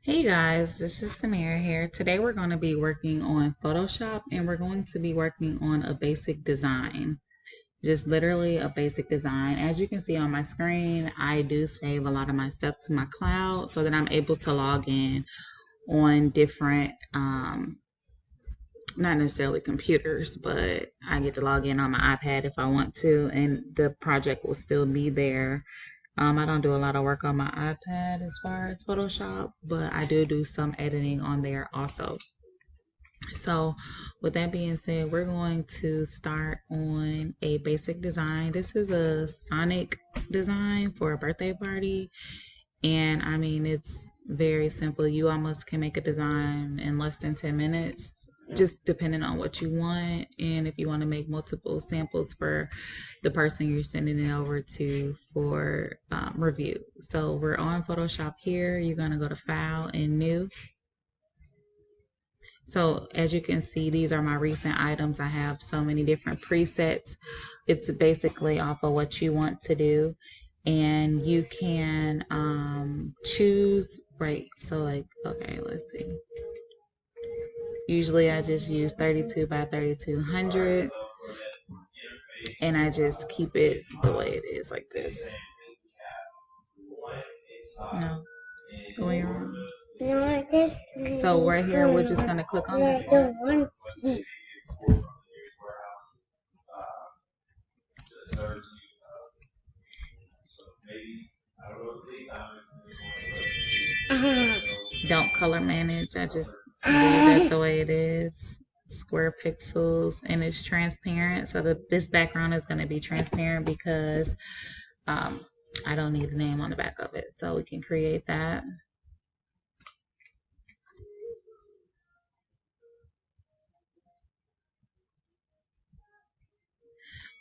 Hey guys, this is Samira here. Today we're going to be working on Photoshop and we're going to be working on a basic design. Just literally a basic design. As you can see on my screen, I do save a lot of my stuff to my cloud so that I'm able to log in on different, not necessarily computers, but I get to log in on my iPad if I want to, and the project will still be there. I don't do a lot of work on my iPad as far as Photoshop, but I do some editing on there also. So, with that being said, we're going to start on a basic design. This is a Sonic design for a birthday party, and I mean, it's very simple. You almost can make a design in less than 10 minutes, just depending on what you want. And if you want to make multiple samples for the person you're sending it over to for review. So we're on Photoshop here. You're going to go to File and New. So as you can see, these are my recent items. I have so many different presets. It's basically off of what you want to do. And you can choose, right? So like, okay, let's see. Usually I just use 32 by 3200 and I just keep it the way it is like this. No, going around. No, this. So right here, we're just gonna click on this one. Don't color manage. I just leave it the way it is. Square pixels, and it's transparent. So this background is going to be transparent because I don't need a name on the back of it. So we can create that.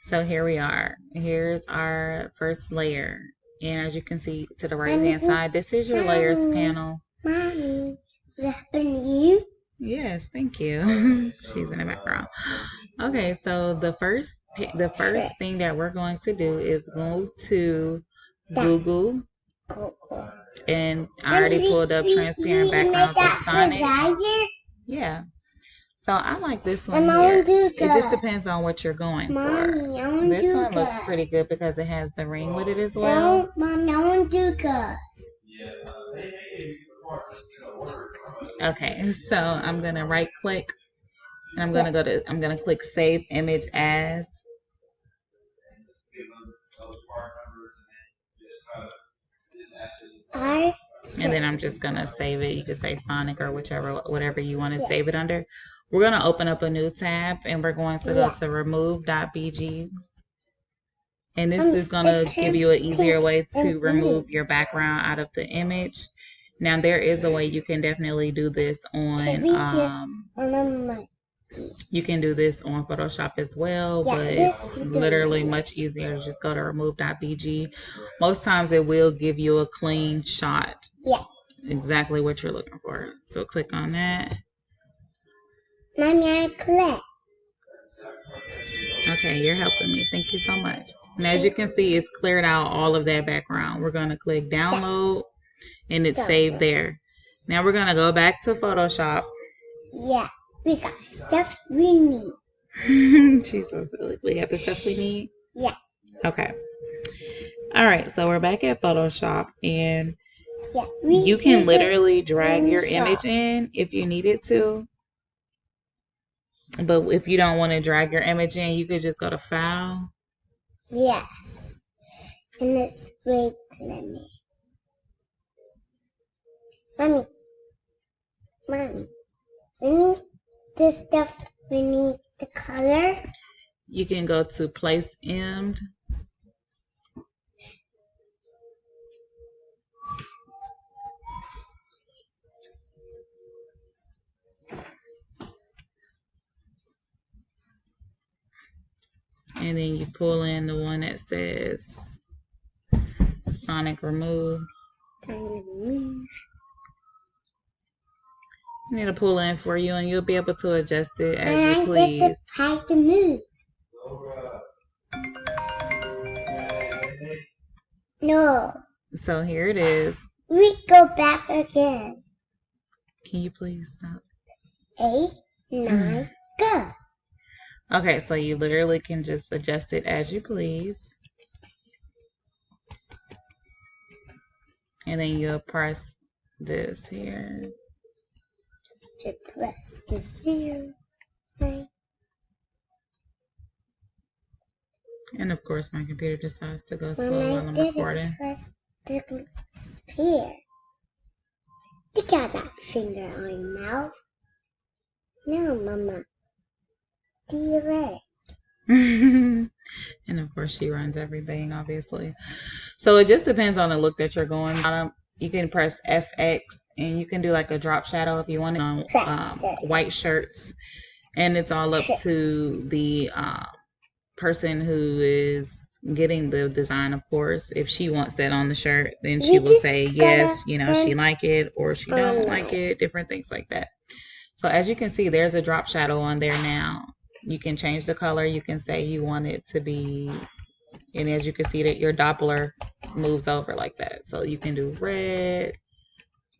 So here we are. Here's our first layer. And as you can see to the right hand side, this is your layers panel. Mommy, is that happening to you? Yes, thank you. She's in the background. Okay, so the first thing that we're going to do is go to Google, and I already pulled up transparent backgrounds of Sonic. Yeah. So I like this one here. It just depends on what you're going for. This one looks pretty good because it has the ring with it as well. Mommy, I want to do this. Okay, so I'm gonna right click and I'm gonna click Save Image As. And then I'm just gonna save it. You could say Sonic or whatever you want to save it under. We're gonna open up a new tab and we're going to go to remove.bg. And this is gonna give you an easier way to remove your background out of the image. Now there is a way you can definitely do this on you can do this on Photoshop as well, but it's literally much easier to just go to remove.bg. Most times it will give you a clean shot. Yeah. Exactly what you're looking for. So click on that. Mommy, I click. Okay, you're helping me. Thank you so much. And as you can see, it's cleared out all of that background. We're going to click download and it's saved there. Now we're going to go back to Photoshop. Yeah, we got stuff we need. She's so silly. We got the stuff we need? Yeah. Okay. All right, so we're back at Photoshop and yeah, you can literally drag your image in if you needed to. But if you don't want to drag your image in, you could just go to File. Yes. And it's wait, let me. Mommy, we need the stuff, we need the color. You can go to Place Emmed. And then you pull in the one that says Sonic Remove. You need to pull in for you and you'll be able to adjust it as you please. I get the type to move. No. So here it is. We go back again. Can you please stop? 8, 9, go. Okay, so you literally can just adjust it as you please. And then you'll press this here. To press the 0. And of course, my computer decides to go slow Mama, while I'm recording. Press the sphere. You got that finger on your mouth. No, Mama. Direct. And of course, she runs everything, obviously. So it just depends on the look that you're going. You can press FX and you can do like a drop shadow if you want it on white shirts. And it's all up to the person who is getting the design, of course. If she wants that on the shirt, then she will say yes, you know, she like it, or she don't like it, different things like that. So as you can see, there's a drop shadow on there now. You can change the color. You can say you want it to be, and as you can see that your Doppler moves over like that. So you can do red,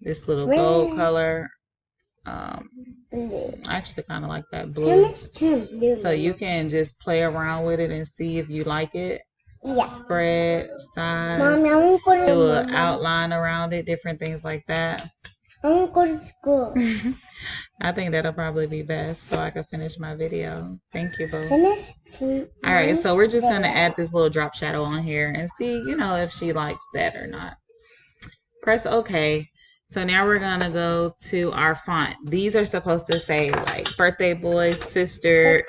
this little gold color. I actually kind of like that blue. So you can just play around with it and see if you like it. Yeah. Spread, size, Mom, do an outline around it, different things like that. I want to go to school. I think that'll probably be best so I can finish my video. Thank you, boo. Finish. All right, so we're just going to add this little drop shadow on here and see, you know, if she likes that or not. Press OK. So now we're going to go to our font. These are supposed to say like birthday boy, sister,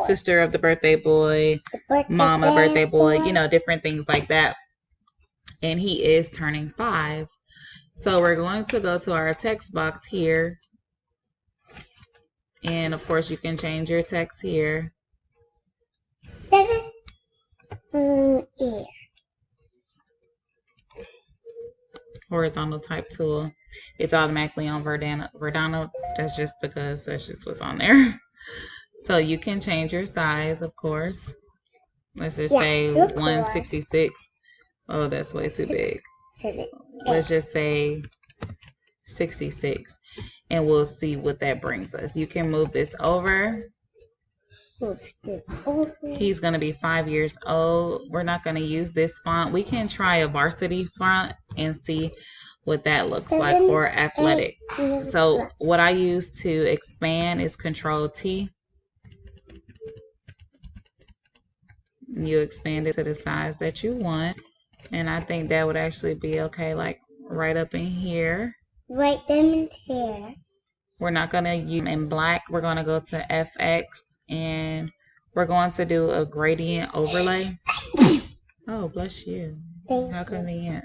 sister of the birthday boy, mama birthday boy, you know, different things like that. And he is turning 5. So we're going to go to our text box here. And of course you can change your text here. 7 ear. Horizontal type tool. It's automatically on Verdana. That's just because that's just what's on there. So you can change your size, of course. Let's just say 166. Oh, that's way too big. 7. Let's just say 66. And we'll see what that brings us. You can move this over. He's going to be 5 years old. We're not going to use this font. We can try a varsity font and see what that looks like, or athletic. So what I use to expand is Control T. You expand it to the size that you want. And I think that would actually be okay, like right up in here. Right them in here. We're not going to use in black. We're going to go to FX and we're going to do a gradient overlay. Oh, bless you. How convenient.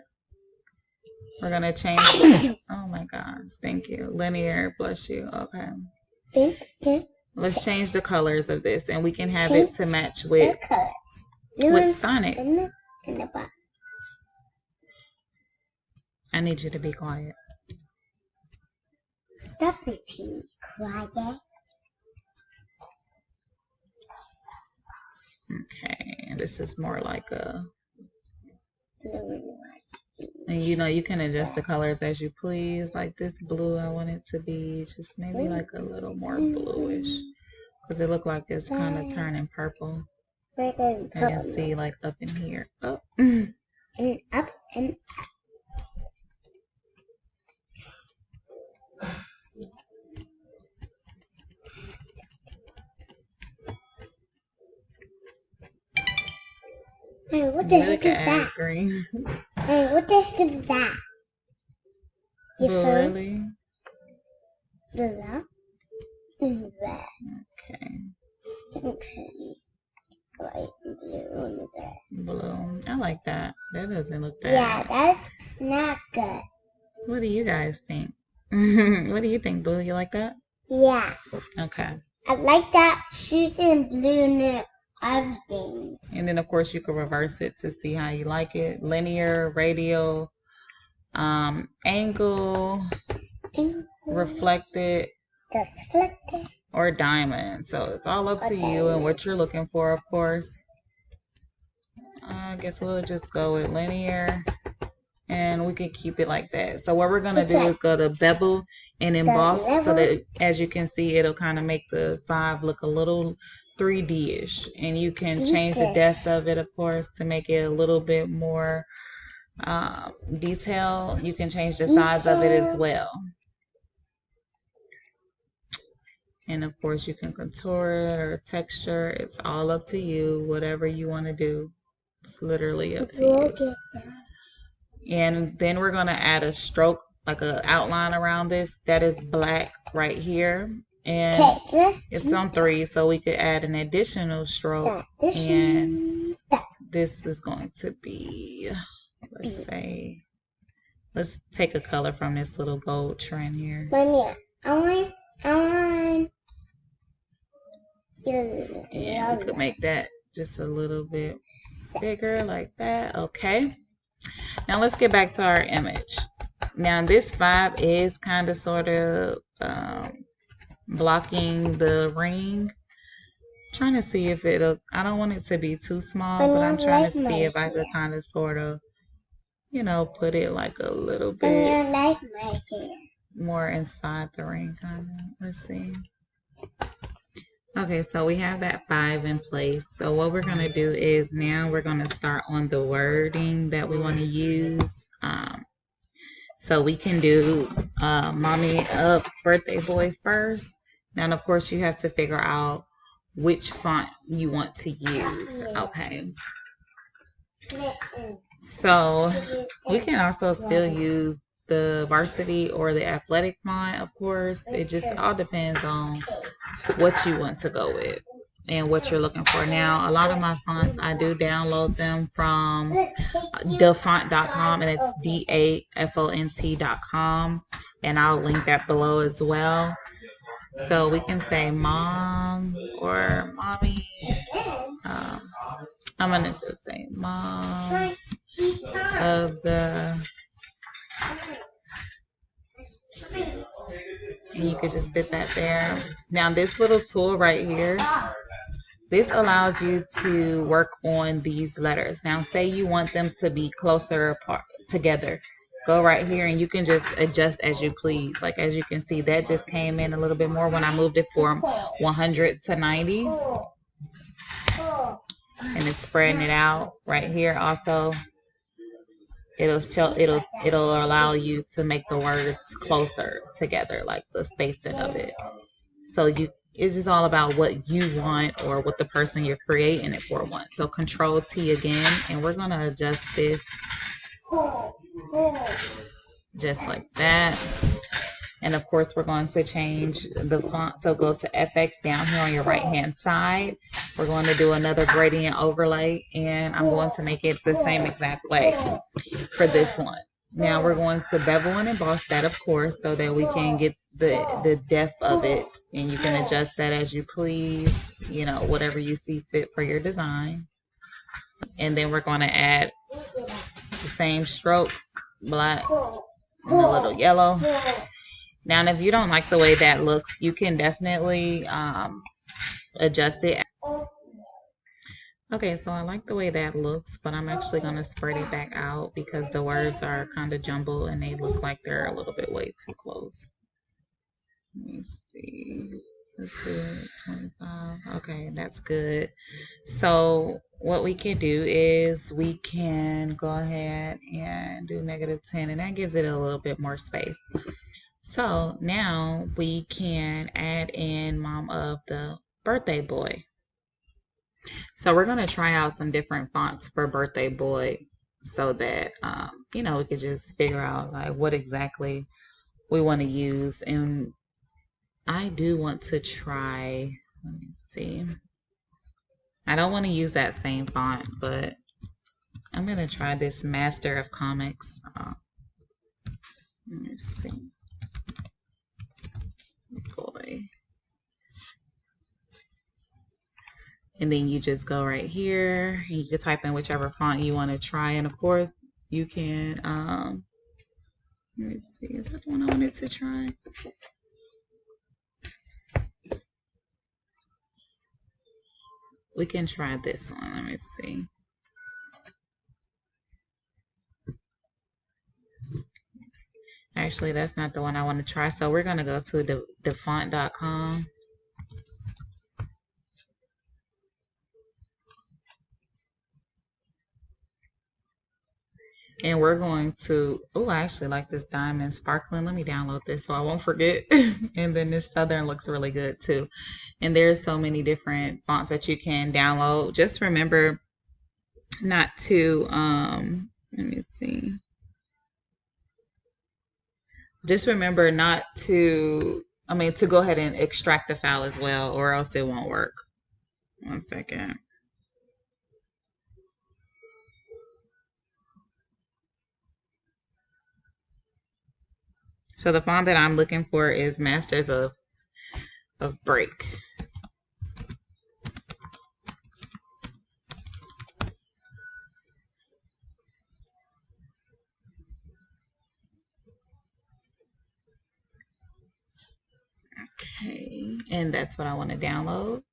We're going to change. Oh my gosh. Thank you. Linear. Bless you. Okay. Let's change the colors of this and we can have it to match with Sonic. I need you to be quiet. Stop repeating quiet. Okay, this is more like a, and you know, you can adjust the colors as you please. Like this blue, I want it to be just maybe like a little more bluish because it looked like it's kind of turning purple. And you see like up in here. Up. And up and up. Hey, what the heck is that? Green. Hey, what the heck is that? Your phone? Really? Yellow and red. Okay. Okay. White and blue and red. Blue. I like that. That doesn't look bad. Yeah, that's not good. What do you guys think? What do you think, Blue? You like that? Yeah. Okay. I like that shoes in blue and everything. And then, of course, you can reverse it to see how you like it. Linear, radial, angle, reflected, or diamond. So it's all up to you and what you're looking for, of course. I guess we'll just go with linear. and we can keep it like that. So what we're gonna do is go to Bevel and Emboss, so that as you can see, it'll kind of make the 5 look a little 3D-ish, and you can change the depth of it, of course, to make it a little bit more detail. You can change the size of it as well, and of course you can contour it or texture. It's all up to you, whatever you want to do. It's literally up to you. And then we're going to add a stroke, like an outline around this that is black right here. And it's on 3, so we could add an additional stroke. And this is going to be, let's take a color from this little gold trend here. Mommy, I want. And we could make that just a little bit bigger like that. Okay. Now let's get back to our image. Now this 5 is kind of sort of blocking the ring. I'm trying to see if it'll, I don't want it to be too small, but I'm trying to see if I could kind of sort of, you know, put it like a little bit more inside the ring kind of. Let's see. Okay, so we have that 5 in place. So what we're going to do is now we're going to start on the wording that we want to use. So we can do Mommy of Birthday Boy first. Now, of course, you have to figure out which font you want to use. Okay. So we can also still use the varsity or the athletic font, of course. It just all depends on what you want to go with and what you're looking for. Now, a lot of my fonts, I do download them from dafont.com, and it's dafont.com, and I'll link that below as well. So we can say mom or mommy. I'm going to just say mom of the, and you could just sit that there. Now this little tool right here, this allows you to work on these letters. Now say you want them to be closer apart together. Go right here and you can just adjust as you please. Like as you can see, that just came in a little bit more when I moved it from 100 to 90. And it's spreading it out right here also. It'll allow you to make the words closer together, like the spacing of it. So it's just all about what you want or what the person you're creating it for wants. So Control T again, and we're gonna adjust this just like that. And of course, we're going to change the font. So go to FX down here on your right hand side. We're going to do another gradient overlay, and I'm going to make it the same exact way for this one. Now we're going to bevel and emboss that, of course, so that we can get the depth of it, and you can adjust that as you please, you know, whatever you see fit for your design. And then we're going to add the same strokes, black and a little yellow. Now, if you don't like the way that looks, you can definitely adjust it. Okay, so I like the way that looks, but I'm actually going to spread it back out because the words are kind of jumbled and they look like they're a little bit way too close. Let me see. Let's do 25. Okay, that's good. So what we can do is we can go ahead and do -10, and that gives it a little bit more space. So now we can add in Mom of the Birthday Boy. So we're going to try out some different fonts for Birthday Boy so that, you know, we could just figure out like what exactly we want to use. And I do want to try, let me see. I don't want to use that same font, but I'm going to try this Master of Comics. Let me see. Boy. And then you just go right here and you can type in whichever font you want to try. And of course you can, let me see, is that the one I wanted to try? We can try this one. Let me see. actually, that's not the one I want to try. So we're going to go to defont.com. And we're going to, oh, I actually like this diamond sparkling. Let me download this so I won't forget. And then this southern looks really good too. And there's so many different fonts that you can download. Just remember not to, let me see. Just remember not to, to go ahead and extract the file as well, or else it won't work. 1 second. So the font that I'm looking for is Masters of Break. Okay, and that's what I want to download.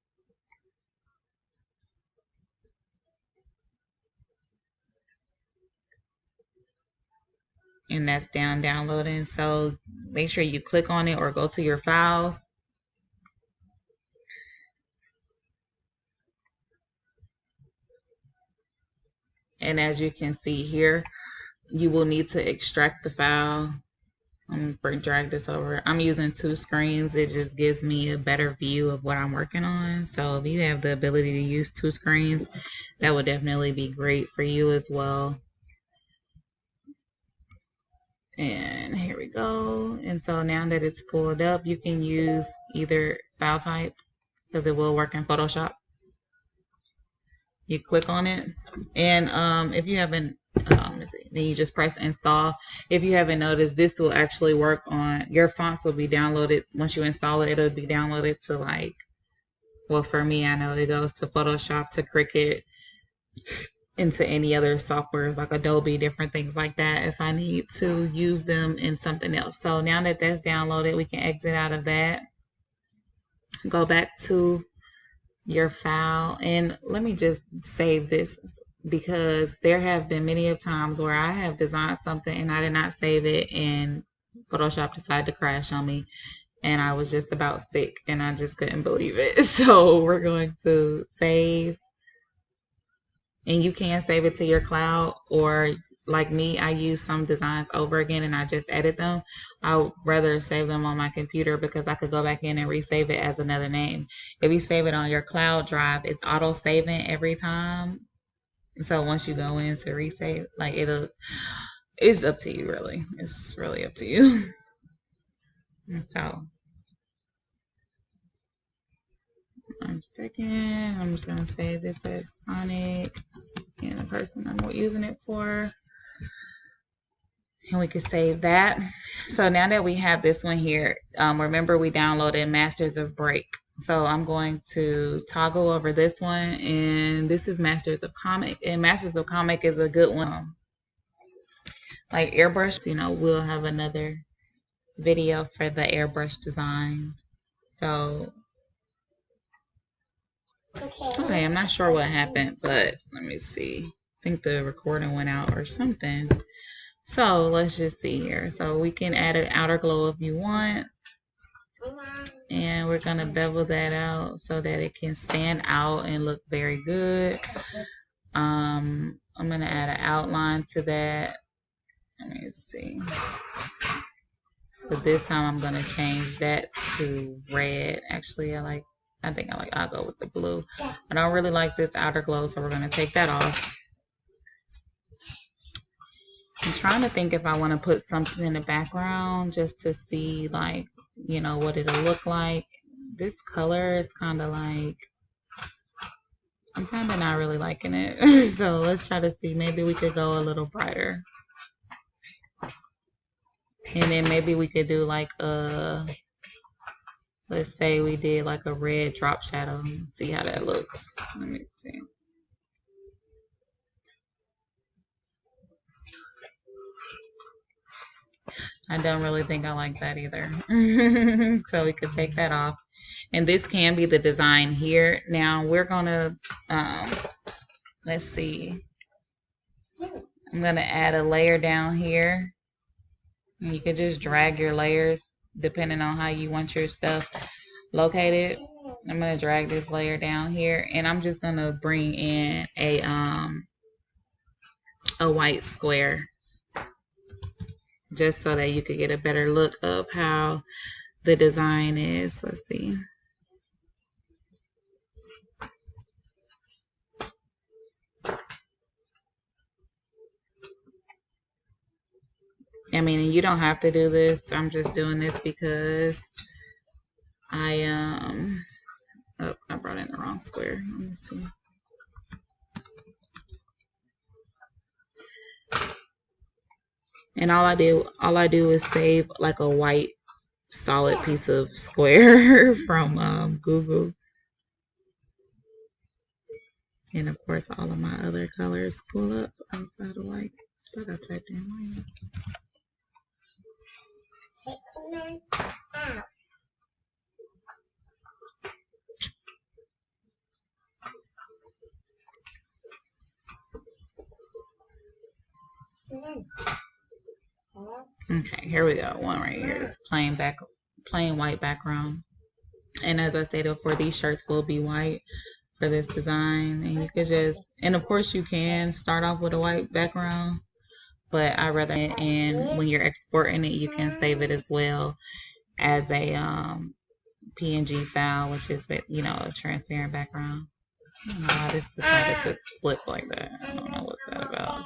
And that's downloading. So make sure you click on it or go to your files. And as you can see here, you will need to extract the file. I'm going to drag this over. I'm using 2 screens. It just gives me a better view of what I'm working on. So if you have the ability to use 2 screens, that would definitely be great for you as well. And here we go. And so now that it's pulled up, you can use either file type because it will work in Photoshop. You click on it, and if you haven't, let's see, then you just press install. If you haven't noticed, this will actually work on your fonts. Will be downloaded once you install it. It'll be downloaded to, like, well, for me, I know it goes to Photoshop, to Cricut, into any other software like Adobe, different things like that, if I need to use them in something else. So now that that's downloaded, we can exit out of that, go back to your file, and let me just save this, because there have been many of times where I have designed something and I did not save it, and Photoshop decided to crash on me, and I was just about sick and I just couldn't believe it. So we're going to save, and you can save it to your cloud, or like me, I use some designs over again and I just edit them. I would rather save them on my computer because I could go back in and resave it as another name. If you save it on your cloud drive, it's auto saving every time. So once you go in to resave, like, it's up to you, really. It's really up to you. So 1 second, I'm just gonna save this as Sonic and the person I'm using it for. And we can save that. So now that we have this one here, remember we downloaded Masters of Break. So I'm going to toggle over this one, and this is Masters of Comic. And Masters of Comic is a good one. Like airbrush, we'll have another video for the airbrush designs. So, okay, I'm not sure what happened, but let me see. I think the recording went out or something. So let's just see here. So we can add an outer glow if you want. And we're going to bevel that out so that it can stand out and look very good. I'm going to add an outline to that. Let me see. But this time I'm going to change that to red. Actually, I'll go with the blue. I don't really like this outer glow, so we're going to take that off. I'm trying to think if I want to put something in the background just to see, like, what it'll look like. This color is kind of like, I'm kind of not really liking it. So let's try to see. Maybe we could go a little brighter. And then maybe we could do like let's say we did like a red drop shadow. See how that looks. Let me see. I don't really think I like that either. So we could take that off. And this can be the design here. Now we're going to, let's see. I'm going to add a layer down here. You could just drag your layers depending on how you want your stuff located. I'm gonna drag this layer down here, and I'm just gonna bring in a white square just so that you could get a better look of how the design is. Let's see. I mean, you don't have to do this. I'm just doing this because I brought in the wrong square. Let me see. And all I do is save like a white solid piece of square from Google. And of course, all of my other colors pull up outside of white. I thought I typed in white. Okay, here we go. One right here is plain white background. And as I stated before, these shirts will be white for this design. And you could just, and of course you can start off with a white background, but I rather, and when you're exporting it, you can save it as well as a PNG file, which is, you know, a transparent background. I don't know why this decided to flip like that. I don't know what's that about.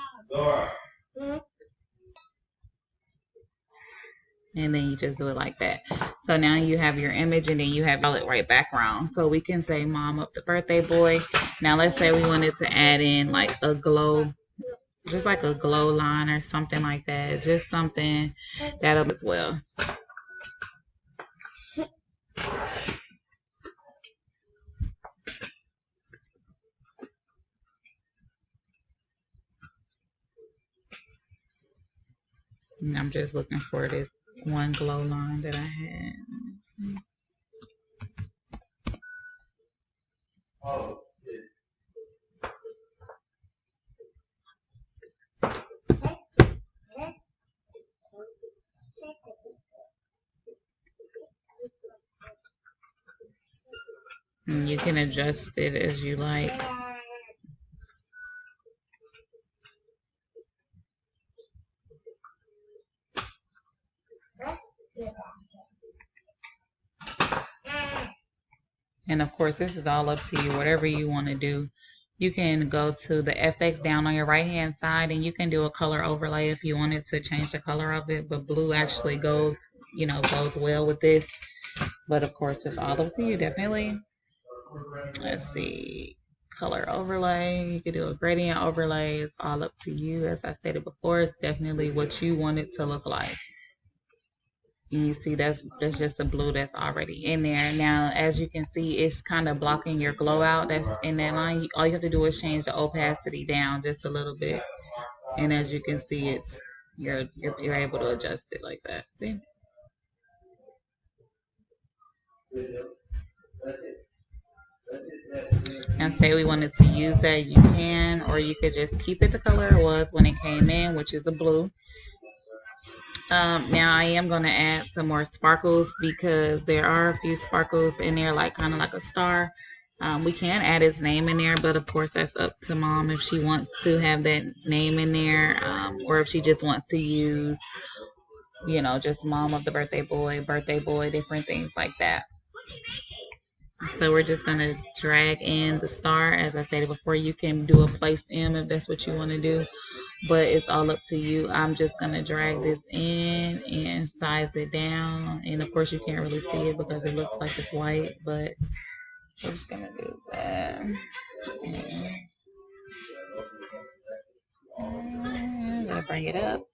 And then you just do it like that. So now you have your image, and then you have solid white background. So we can say Mom of the Birthday Boy. Now let's say we wanted to add in like a glow, just like a glow line or something like that. Just something that'll as well. And I'm just looking for this one glow line that I had. Let's see. And you can adjust it as you like. And of course, this is all up to you, whatever you want to do. You can go to the FX down on your right hand side, and you can do a color overlay if you wanted to change the color of it. But blue actually goes, you know, goes well with this. But of course, it's all up to you, definitely. Let's see. Color overlay. You could do a gradient overlay. It's all up to you. As I stated before, it's definitely what you want it to look like. And you see that's just a blue that's already in there. Now, as you can see, it's kind of blocking your glow out that's in that line. All you have to do is change the opacity down just a little bit. And as you can see, it's you're able to adjust it like that. See? And say we wanted to use that, you can, or you could just keep it the color it was when it came in, which is a blue. Now I am going to add some more sparkles because there are a few sparkles in there, like kind of like a star. We can add his name in there, but of course that's up to Mom if she wants to have that name in there, or if she just wants to use, you know, just Mom of the Birthday Boy, different things like that. So we're just going to drag in the star. As I stated before, you can do a place M if that's what you want to do, but it's all up to you. I'm just going to drag this in and size it down. And of course you can't really see it because it looks like it's white, but we're just going to do that. I'm going to bring it up.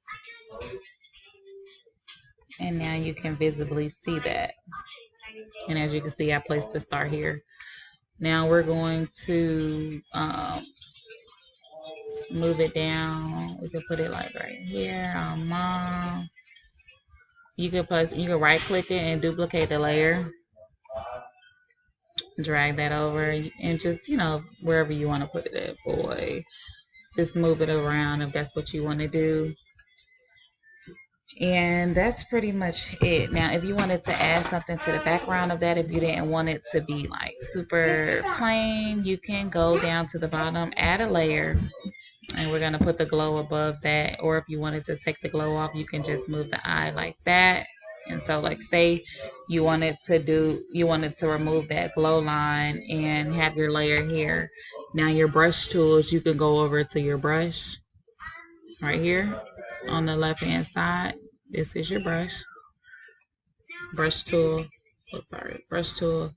And now you can visibly see that. And as you can see, I placed the star here. Now we're going to move it down. We can put it like right here on Mom. You can right click it and duplicate the layer. Drag that over and just, you know, wherever you want to put it at, boy. Just move it around if that's what you want to do. And that's pretty much it. Now, if you wanted to add something to the background of that, if you didn't want it to be like super plain, you can go down to the bottom, add a layer, and we're going to put the glow above that. Or if you wanted to take the glow off, you can just move the eye like that. And so, like, say you wanted to remove that glow line and have your layer here. Now, your brush tools, you can go over to your brush right here on the left hand side. This is your brush tool. Oh, sorry, brush tool.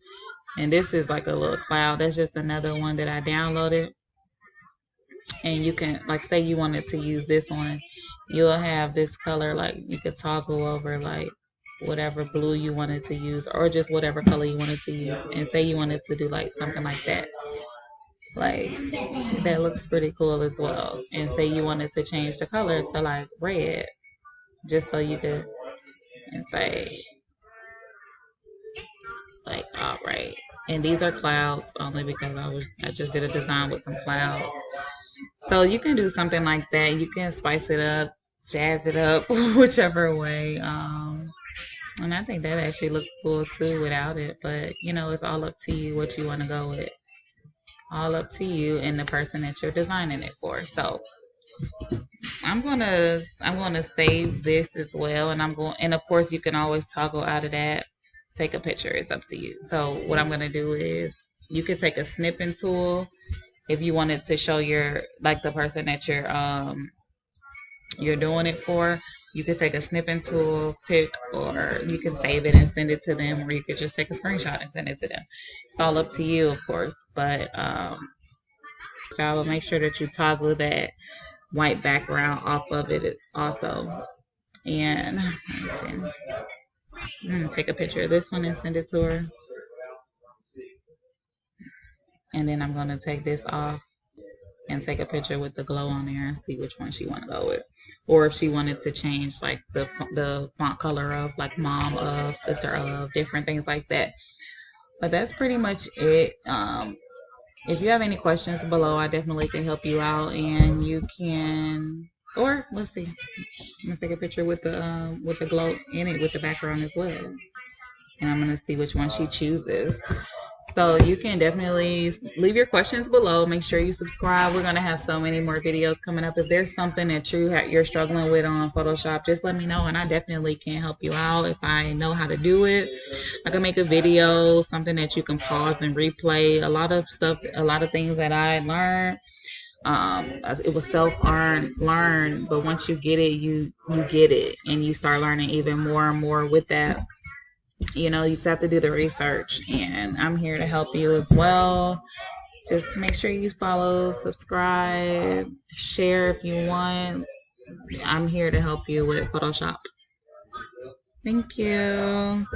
And this is like a little cloud. That's just another one that I downloaded. And you can, like, say you wanted to use this one, you'll have this color. Like, you could toggle over like whatever blue you wanted to use, or just whatever color you wanted to use. And say you wanted to do like something like that. Like, that looks pretty cool as well. And say you wanted to change the color to like red, just so you could, and say like, all right. And these are clouds only because I just did a design with some clouds. So you can do something like that. You can spice it up, jazz it up, whichever way. And I think that actually looks cool too without it. But it's all up to you what you want to go with. All up to you and the person that you're designing it for. So I'm gonna save this as well, and and of course you can always toggle out of that. Take a picture. It's up to you. So what I'm gonna do is you could take a snipping tool if you wanted to show your like the person that you're doing it for. You could take a snipping tool, pick, or you can save it and send it to them, or you could just take a screenshot and send it to them. It's all up to you, of course. But so I will make sure that you toggle that white background off of it also. And let me see. I'm gonna take a picture of this one and send it to her. And then I'm gonna take this off and take a picture with the glow on there and see which one she want to go with, or if she wanted to change like the font color of like mom of, sister of, different things like that. But that's pretty much it. If you have any questions below, I definitely can help you out, and you can. Or let's see, I'm gonna take a picture with the glow in it with the background as well, and I'm gonna see which one she chooses. So you can definitely leave your questions below. Make sure you subscribe. We're gonna have so many more videos coming up. If there's something that you're struggling with on Photoshop, just let me know, and I definitely can help you out if I know how to do it. I can make a video, something that you can pause and replay. A lot of stuff, a lot of things that I learned. It was learned, but once you get it, you get it, and you start learning even more and more with that. You just have to do the research, and I'm here to help you as well. Just make sure you follow, subscribe, share if you want. I'm here to help you with Photoshop. Thank you.